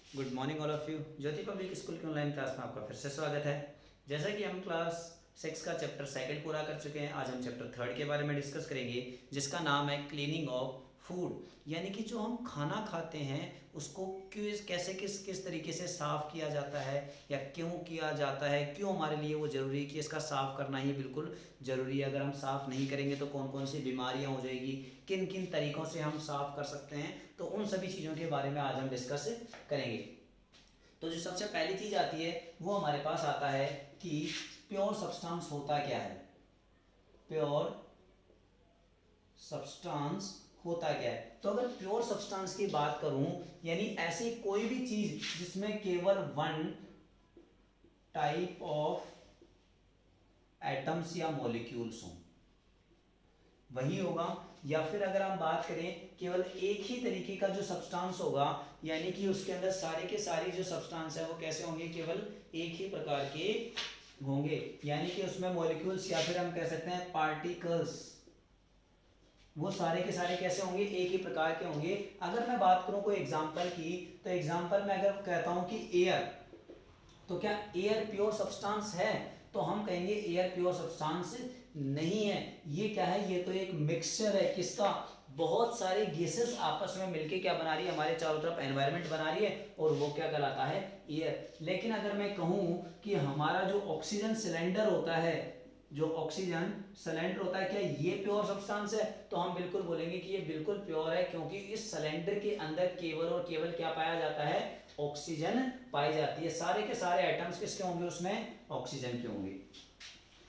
Good morning all of you. Jyoti public school के online class में आपका फिर से स्वागत है। जैसा कि हम क्लास 6 का चैप्टर सेकंड पूरा कर चुके हैं, आज हम चैप्टर थर्ड के बारे में डिस्कस करेंगे, जिसका नाम है क्लीनिंग ऑफ फूड। यानी कि जो हम खाना खाते हैं उसको कैसे किस किस तरीके से साफ़ किया जाता है या क्यों किया जाता है, क्यों हमारे लिए वो ज़रूरी है कि इसका साफ़ करना ही बिल्कुल ज़रूरी है। अगर हम साफ़ नहीं करेंगे तो कौन कौन सी बीमारियां हो जाएगी, किन किन तरीक़ों से हम साफ़ कर सकते हैं, तो उन सभी चीज़ों के बारे में आज हम डिस्कस करेंगे। तो जो सबसे पहली चीज़ आती है वो हमारे पास आता है कि प्योर सब्सटेंस होता क्या है। प्योर सब्सटेंस होता क्या है? तो अगर प्योर सब्सटेंस की बात करूं, यानी ऐसी कोई भी चीज जिसमें केवल वन टाइप ऑफ एटम्स या मॉलिक्यूल्स हों, वही होगा। या फिर अगर हम बात करें केवल एक ही तरीके का जो सब्सटेंस होगा, यानी कि उसके अंदर सारे के सारे जो सब्सटेंस है वो कैसे होंगे, केवल एक ही प्रकार के होंगे, यानी कि उसमें मॉलिक्यूल्स या फिर हम कह सकते हैं पार्टिकल्स, वो सारे के सारे कैसे होंगे, एक ही प्रकार के होंगे। अगर मैं बात करूं कोई एग्जांपल की, तो एग्जांपल में अगर कहता हूं कि एयर, तो क्या एयर प्योर सब्सटेंस है? तो हम कहेंगे एयर प्योर सब्सटेंस नहीं है। ये क्या है, ये तो एक मिक्सचर है किसका, बहुत सारे गैसेस आपस में मिलके क्या बना रही है, हमारे चारों तरफ एनवायरनमेंट बना रही है, और वो क्या कहलाता है, एयर। लेकिन अगर मैं कहूं कि हमारा जो ऑक्सीजन सिलेंडर होता है, जो ऑक्सीजन सिलेंडर होता है, क्या ये प्योर सब्सटेंस है? तो हम बिल्कुल बोलेंगे कि ये बिल्कुल प्योर है, क्योंकि इस सिलेंडर के अंदर केवल और केवल क्या पाया जाता है, ऑक्सीजन पाई जाती है। सारे के सारे एटम्स किसके होंगे, उसमें ऑक्सीजन के होंगे।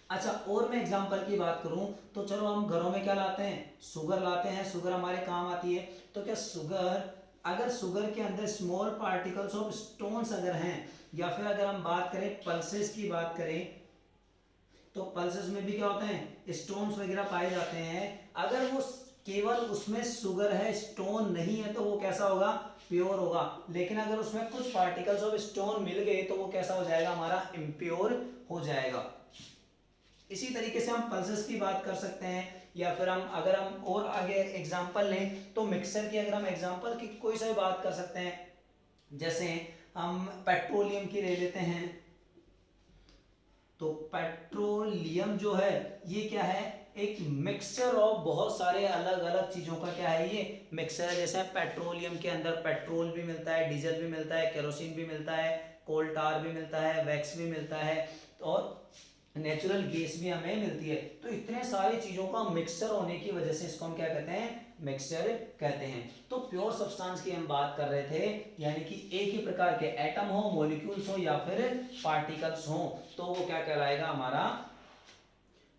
अच्छा, और मैं एग्जांपल की बात करूं तो चलो हम घरों में क्या लाते हैं, शुगर लाते हैं। शुगर हमारे काम आती है। तो क्या शुगर, अगर शुगर के अंदर स्मॉल पार्टिकल्स ऑफ स्टोन्स अगर हैं, या फिर अगर हम बात करें पल्सेस की बात करें, तो पल्सेस में भी क्या होते हैं, स्टोन्स वगैरह पाए जाते हैं। अगर वो केवल उसमें शुगर है, स्टोन नहीं है, तो वो कैसा होगा, प्योर होगा। लेकिन अगर उसमें कुछ पार्टिकल्स ऑफ स्टोन मिल गए तो वो कैसा हो जाएगा, हमारा इम्प्योर हो जाएगा। इसी तरीके से हम पल्सेस की बात कर सकते हैं, या फिर हम अगर हम और आगे एग्जांपल लें तो मिक्सर की अगर हम एग्जांपल की कोई सा भी बात कर सकते हैं। जैसे हम पेट्रोलियम की ले लेते हैं, तो पेट्रोलियम जो है ये क्या है, एक मिक्सचर ऑफ बहुत सारे अलग अलग चीजों का क्या है, ये मिक्सचर है। जैसे पेट्रोलियम के अंदर पेट्रोल भी मिलता है, डीजल भी मिलता है, केरोसिन भी मिलता है, कोल टार भी मिलता है, वैक्स भी मिलता है, और नेचुरल गैस भी हमें मिलती है। तो इतने सारी चीजों का मिक्सचर होने की वजह से इसको हम क्या कहते हैं, मिक्सचर कहते हैं। तो प्योर सब्सटेंस की हम बात कर रहे थे, यानी कि एक ही प्रकार के एटम हो, मॉलिक्यूल्स हो या फिर पार्टिकल्स हो, तो वो क्या कहलाएगा, हमारा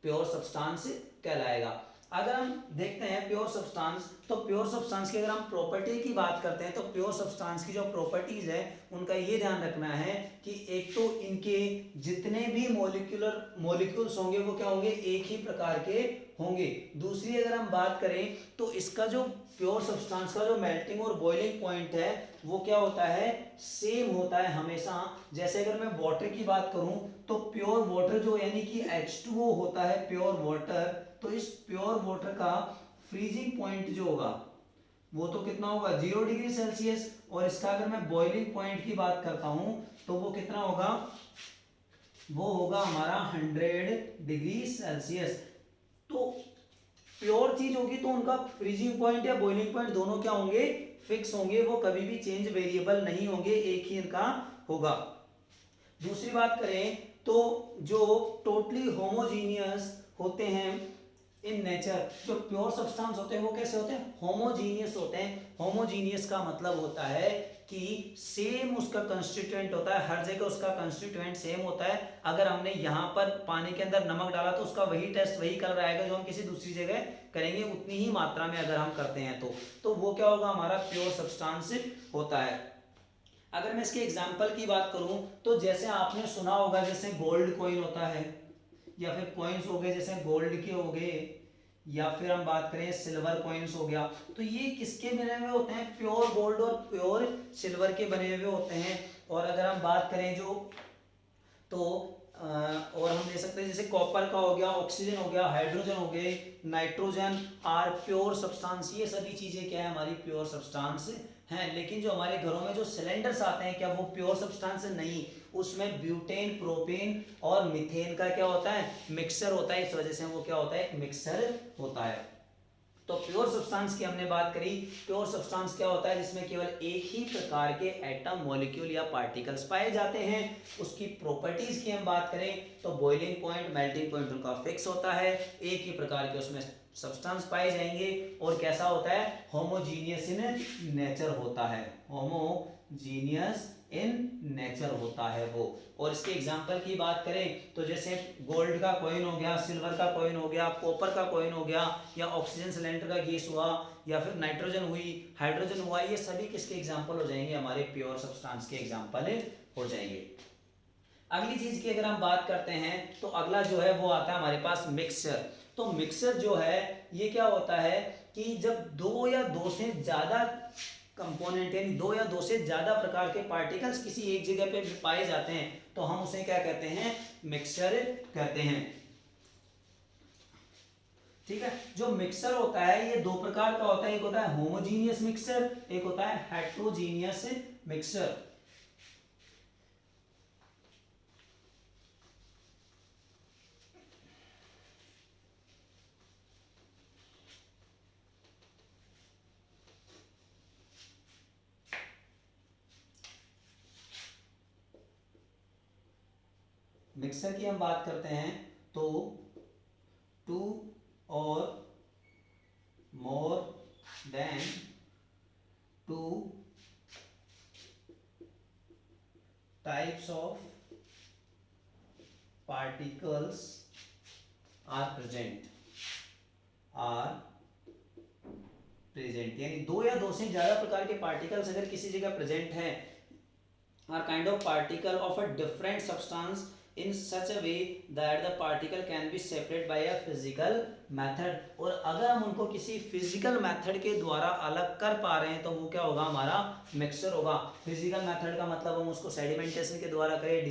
प्योर सब्सटेंस कहलाएगा। अगर हम देखते हैं प्योर सब्सटेंस, तो प्योर सब्सटेंस की अगर हम प्रॉपर्टी की बात करते हैं, तो प्योर सब्सटेंस की जो प्रॉपर्टीज है उनका ये ध्यान रखना है कि एक तो इनके जितने भी मॉलिक्यूल्स होंगे वो क्या होंगे, एक ही प्रकार के होंगे। दूसरी अगर हम बात करें तो इसका जो प्योर सब्सटेंस का जो मेल्टिंग और बॉइलिंग पॉइंट है वो क्या होता है, सेम होता है हमेशा। जैसे अगर मैं वाटर की बात करूं तो प्योर वाटर जो यानी कि H2O होता है, प्योर वाटर, तो इस प्योर वाटर का फ्रीजिंग पॉइंट जो होगा वो तो कितना होगा, 0 डिग्री सेल्सियस। और इसका अगर मैं बॉइलिंग पॉइंट की बात करता हूं तो वो कितना होगा, वो होगा हमारा 100 डिग्री सेल्सियस। तो प्योर चीज होगी तो उनका फ्रीजिंग पॉइंट या बॉइलिंग पॉइंट दोनों क्या होंगे, फिक्स होंगे, वो कभी भी चेंज वेरिएबल नहीं होंगे, एक ही इनका होगा। दूसरी बात करें तो जो टोटली होमोजीनियस होते हैं इन नेचर, जो प्योर सब्सटेंस होते हैं वो कैसे होते हैं, होमोजीनियस होते हैं। होमोजीनियस का मतलब होता है कि सेम उसका कंस्टिट्यूएंट होता है, हर जगह उसका कंस्टिट्यूएंट सेम होता है। अगर हमने यहाँ पर पानी के अंदर नमक डाला तो उसका वही टेस्ट, वही कलर आएगा जो हम किसी दूसरी जगह करेंगे, उतनी ही मात्रा में अगर हम करते हैं तो वो क्या होगा, हमारा प्योर सब्सटेंस होता है। अगर मैं इसके एग्जाम्पल की बात करूं तो जैसे आपने सुना होगा, जैसे गोल्ड कॉइन होता है, या फिर कॉइन्स हो गए जैसे गोल्ड के हो गए, या फिर हम बात करें सिल्वर कॉइन्स हो गया, तो ये किसके बने हुए होते हैं, प्योर गोल्ड और प्योर सिल्वर के बने हुए होते हैं। और अगर हम बात करें जो, तो और हम ले सकते हैं जैसे कॉपर का हो गया, ऑक्सीजन हो गया, हाइड्रोजन हो गए, नाइट्रोजन आर प्योर सब्सटेंस। ये सभी चीजें क्या है हमारी प्योर सब्सटेंस हैं। लेकिन जो हमारे घरों में जो सिलेंडर्स आते हैं क्या वो प्योर सब्सटेंस नहीं, उसमें ब्यूटेन, प्रोपेन और मीथेन का क्या होता है मिक्सचर होता है। इस वजह से वो क्या होता है मिक्सचर होता है। तो प्योर सब्सटेंस की हमने बात करी। प्योर सब्सटेंस क्या होता है जिसमें केवल एक ही प्रकार के एटम, मॉलिक्यूल या पार्टिकल्स पाए जाते हैं। उसकी प्रॉपर्टीज की हम बात करें तो बॉइलिंग पॉइंट, मेल्टिंग पॉइंट उनका फिक्स होता है, एक ही प्रकार के उसमें सब्सटेंस पाए जाएंगे और कैसा होता है होमोजीनियस इन नेचर होता है, होमोजीनियस इन नेचर होता है वो। और इसके एग्जांपल की बात करें तो जैसे गोल्ड का कॉइन हो गया, सिल्वर का कॉइन हो गया, कॉपर का कॉइन हो गया, या ऑक्सीजन सिलेंडर का गैस हुआ, या फिर नाइट्रोजन हुई, हाइड्रोजन हुआ, ये सभी किसके एग्जांपल हो जाएंगे हमारे प्योर सब्सटेंस के एग्जांपल हो जाएंगे। अगली चीज की अगर हम बात करते हैं तो अगला जो है वो आता है हमारे पास मिक्सचर। तो मिक्सचर जो है ये क्या होता है कि जब दो या दो से ज्यादा कंपोनेंट यानी दो या दो से ज्यादा प्रकार के पार्टिकल्स किसी एक जगह पे पाए जाते हैं तो हम उसे क्या कहते हैं मिक्सचर कहते हैं। ठीक है, जो मिक्सचर होता है ये दो प्रकार का होता है, एक होता है होमोजीनियस मिक्सचर, एक होता है हेट्रोजीनियस मिक्सचर। मिक्सर की हम बात करते हैं तो टू और more than two types of particles are present यानी दो या दो से ज्यादा प्रकार के पार्टिकल्स अगर किसी जगह प्रेजेंट है are kind of particle of a different substance in such a way that the particle can be separated by a physical method। और अगर हम उनको किसी फिजिकल मेथड के द्वारा अलग कर पा रहे हैं तो वो क्या होगा हमारा मिक्सचर होगा। फिजिकल मेथड का मतलब हम उसको सेडिमेंटेशन के द्वारा करें,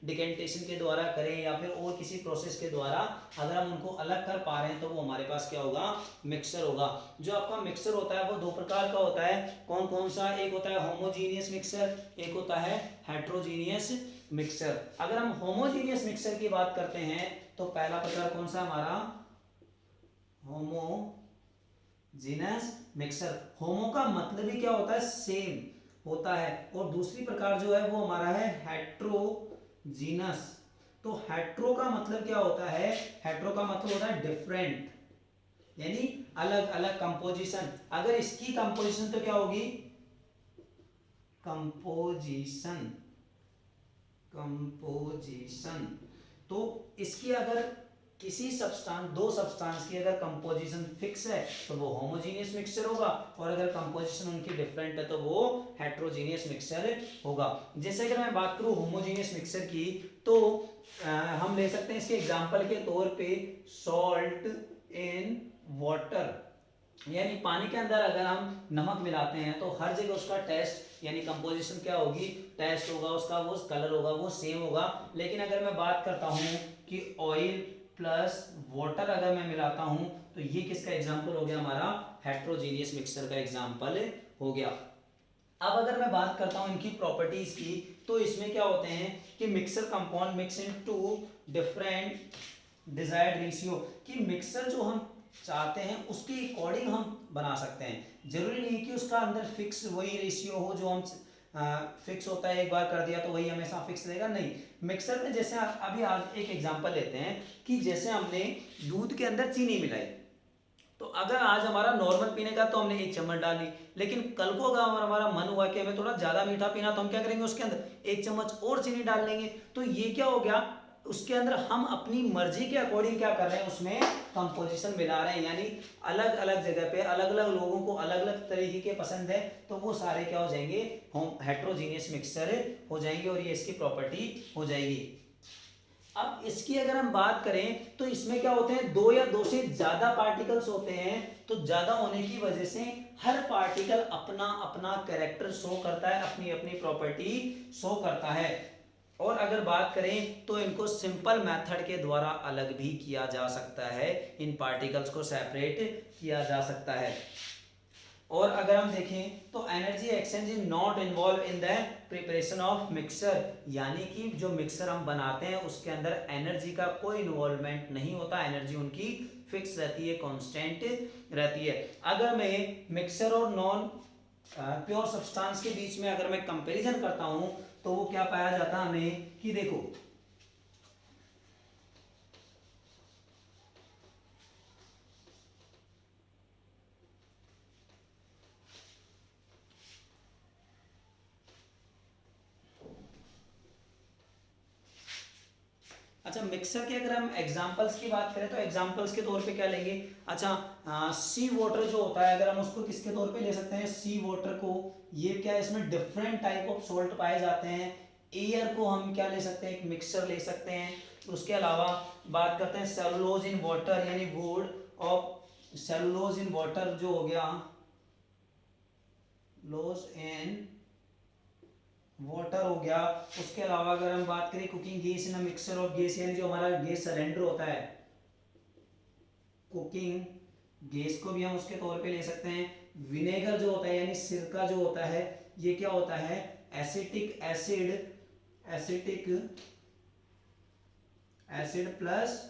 डिकेंटेशन के द्वारा करें, या फिर और किसी प्रोसेस के द्वारा अगर हम उनको अलग कर पा रहे हैं तो वो हमारे पास क्या होगा मिक्सचर होगा। जो आपका मिक्सचर होता है वो दो प्रकार का होता है, कौन कौन सा, एक होता है होमोजीनियस मिक्सचर, एक होता है हेट्रोजीनियस मिक्सचर। अगर हम होमोजीनियस मिक्सचर की बात करते हैं तो पहला प्रकार कौन सा हमारा होमोजीनियस मिक्सचर। होमो का मतलब ही क्या होता है सेम होता है, और दूसरी प्रकार जो है वो हमारा है हेट्रोजीनस। तो हेट्रो का मतलब क्या होता है, हेट्रो का मतलब होता है डिफरेंट यानी अलग अलग कंपोजिशन। अगर इसकी कंपोजिशन तो क्या होगी कंपोजिशन। तो इसकी अगर किसी सब्सटेंस, दो सब्सटेंस की अगर कंपोजिशन फिक्स है तो वो होमोजीनियस मिक्सचर होगा, और अगर कंपोजिशन उनकी डिफरेंट है तो वो हेट्रोजीनियस मिक्सचर होगा। जैसे अगर मैं बात करूं होमोजीनियस मिक्सचर की तो हम ले सकते हैं इसके एग्जांपल के तौर पे सॉल्ट इन वाटर, यानी पानी के अंदर अगर हम नमक मिलाते हैं तो हर जगह उसका टेस्ट यानी कंपोजिशन क्या होगी, टेस्ट होगा उसका, वो कलर होगा वो सेम होगा। लेकिन अगर मैं बात करता हूँ कि ऑयल प्लस वाटर अगर मैं मिलाता हूँ तो ये किसका एग्जांपल हो गया हमारा हेट्रोजीनियस मिक्सचर का एग्जांपल हो गया। अब अगर मैं बात करता हूँ इनकी प्रॉपर्टीज की तो इसमें क्या होते हैं कि mixture compound mix in two different desired ratio, कि मिक्सर जो हम चाहते हैं उसके अकॉर्डिंग हम बना सकते हैं। जरूरी नहीं कि उसका अंदर फिक्स वही रेशियो हो जो हम फिक्स होता है, एक बार कर दिया तो वही हमेशा फिक्स रहेगा, नहीं। मिक्सर में जैसे अभी आज एक एग्जांपल लेते हैं कि जैसे हमने दूध के अंदर चीनी मिलाई, तो अगर आज हमारा नॉर्मल पीने का तो हमने 1 चम्मच डाली, लेकिन कल को अगर हमारा मन हुआ कि हमें थोड़ा ज्यादा मीठा पीना तो हम क्या करेंगे उसके अंदर 1 चम्मच और चीनी डाल लेंगे। तो ये क्या हो गया, उसके अंदर हम अपनी मर्जी के अकॉर्डिंग क्या कर रहे हैं उसमें कंपोजिशन मिला रहे हैं, यानी अलग अलग जगह पे अलग अलग लोगों को अलग अलग तरीके के पसंद है तो वो सारे क्या हो जाएंगे हेट्रोजीनियस मिक्सचर हो जाएंगे, और ये इसकी प्रॉपर्टी हो जाएगी। अब इसकी अगर हम बात करें तो इसमें क्या होते हैं, दो या दो से ज्यादा पार्टिकल्स होते हैं, तो ज्यादा होने की वजह से हर पार्टिकल अपना अपना कैरेक्टर शो करता है, अपनी अपनी प्रॉपर्टी शो करता है। और अगर बात करें तो इनको सिंपल मेथड के द्वारा अलग भी किया जा सकता है, इन पार्टिकल्स को सेपरेट किया जा सकता है। और अगर हम देखें तो energy exchange is not involve in the preparation of mixer, यानी कि जो मिक्सर हम बनाते हैं उसके अंदर एनर्जी का कोई इन्वॉल्वमेंट नहीं होता, एनर्जी उनकी फिक्स रहती है, कांस्टेंट रहती है। अगर मैं मिक्सर और नॉन प्योर सब्सटेंस के बीच में अगर मैं कंपैरिजन करता हूं तो वो क्या पाया जाता है हमें कि देखो अच्छा मिक्सर के अगर हम एग्जांपल्स की बात करें तो एग्जांपल्स के तौर पे क्या लेंगे, अच्छा सी वाटर जो होता है अगर हम उसको किसके तौर पे ले सकते हैं, सी वाटर को, ये क्या है इसमें डिफरेंट टाइप ऑफ सॉल्ट पाए जाते हैं। एयर को हम क्या ले सकते हैं, एक मिक्सर ले सकते हैं। उसके अलावा बात करते हैं सेलुलोज इन वाटर यानी वुड और सेलुलोज इन वाटर जो हो गया, लोज इन वाटर हो गया। उसके अलावा अगर हम बात करें cooking gas in mixer of gas यानी जो हमारा गैस सिलेंडर होता है, कुकिंग गैस को भी हम उसके तौर पे ले सकते हैं। विनेगर जो होता है यानी सिरका जो होता है, ये क्या होता है, एसिटिक एसिड प्लस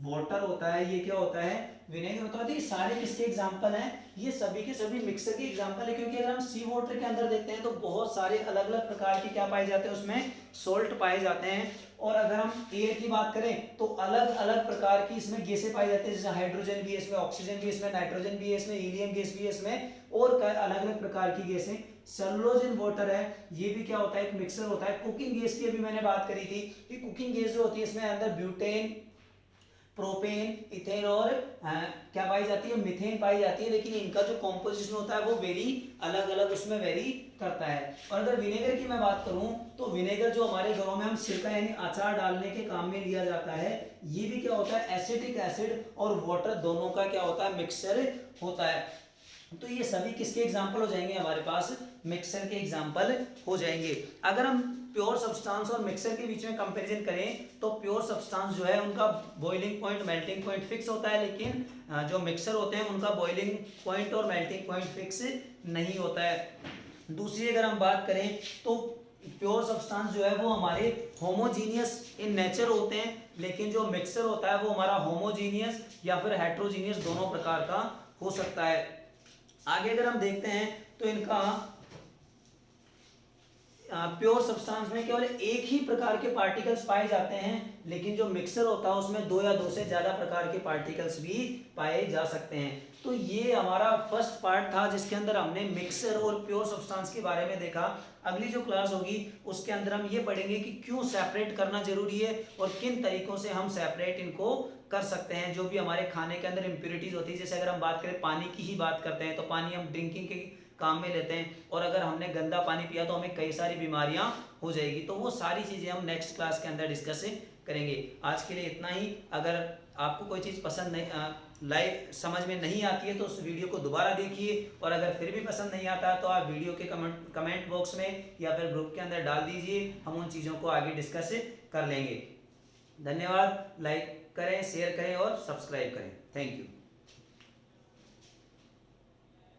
वाटर होता है, ये क्या होता है, विनेगर होता है। तो ये सारे किसके एग्जांपल हैं, ये सभी के सभी मिक्सर के एग्जांपल है, क्योंकि अगर हम सी वाटर के अंदर देखते हैं तो बहुत सारे अलग अलग प्रकार के क्या पाए जाते हैं, उसमें सोल्ट पाए जाते हैं। और अगर हम एयर की बात करें तो अलग अलग प्रकार की इसमें गैसें पाई जाती है, जैसे हाइड्रोजन भी है इसमें, ऑक्सीजन भी है इसमें, नाइट्रोजन भी है इसमें, हीलियम गैस भी है इसमें, और अलग अलग प्रकार की गैसें। सेलुलोज इन वाटर है, ये भी क्या होता है, एक मिक्सर होता है। कुकिंग गैस की अभी मैंने बात करी थी कि कुकिंग गैस जो होती है इसमें अंदर ब्यूटेन, प्रोपेन, इथेन और क्या पाई जाती है, मीथेन पाई जाती है, लेकिन इनका जो कॉम्पोजिशन होता है वो वेरी अलग अलग उसमें वेरी करता है। और अगर विनेगर की मैं बात करूं तो विनेगर जो हमारे घरों में हम सिरका यानी अचार डालने के काम में लिया जाता है, ये भी क्या होता है, एसिटिक एसिड और वाटर दोनों का क्या होता है, मिक्सचर होता है। तो ये सभी किसके एग्जाम्पल हो जाएंगे, हमारे पास मिक्सर के एग्जाम्पल हो जाएंगे। अगर हम प्योर सब्सटेंस और मिक्सर के बीच में कंपैरिजन करें तो प्योर सब्सटेंस जो है उनका boiling point melting point fix होता है, लेकिन जो मिक्सर होते हैं उनका बॉइलिंग पॉइंट और मेल्टिंग पॉइंट फिक्स नहीं होता है। दूसरी अगर हम बात करें तो प्योर सब्सटेंस जो है वो हमारे होमोजीनियस इन नेचर होते हैं, लेकिन जो मिक्सर होता है वो हमारा होमोजीनियस या फिर हेट्रोजीनियस दोनों प्रकार का हो सकता है। आगे अगर हम देखते हैं तो इनका प्योर सब्सटेंस में केवल एक ही प्रकार के पार्टिकल्स पाए जाते हैं, लेकिन जो मिक्सर होता है उसमें दो या दो से ज्यादा प्रकार के पार्टिकल्स भी पाए जा सकते हैं। तो ये हमारा फर्स्ट पार्ट था जिसके अंदर हमने मिक्सर और प्योर सब्सटेंस के बारे में देखा। अगली जो क्लास होगी उसके अंदर हम ये पढ़ेंगे कि क्यों सेपरेट करना जरूरी है और किन तरीकों से हम सेपरेट इनको कर सकते हैं। जो भी हमारे खाने के अंदर इम्प्योरिटीज होती है, जैसे अगर हम बात करें पानी की ही बात करते हैं तो पानी हम ड्रिंकिंग के काम में लेते हैं, और अगर हमने गंदा पानी पिया तो हमें कई सारी बीमारियां हो जाएगी। तो वो सारी चीज़ें हम नेक्स्ट क्लास के अंदर डिस्कस करेंगे। आज के लिए इतना ही। अगर आपको कोई चीज़ पसंद नहीं लाइव समझ में नहीं आती है तो उस वीडियो को दोबारा देखिए, और अगर फिर भी पसंद नहीं आता तो आप वीडियो के कमेंट बॉक्स में या फिर ग्रुप के अंदर डाल दीजिए, हम उन चीज़ों को आगे डिस्कस कर लेंगे। धन्यवाद। लाइक करें, शेयर करें और सब्सक्राइब करें। Thank you.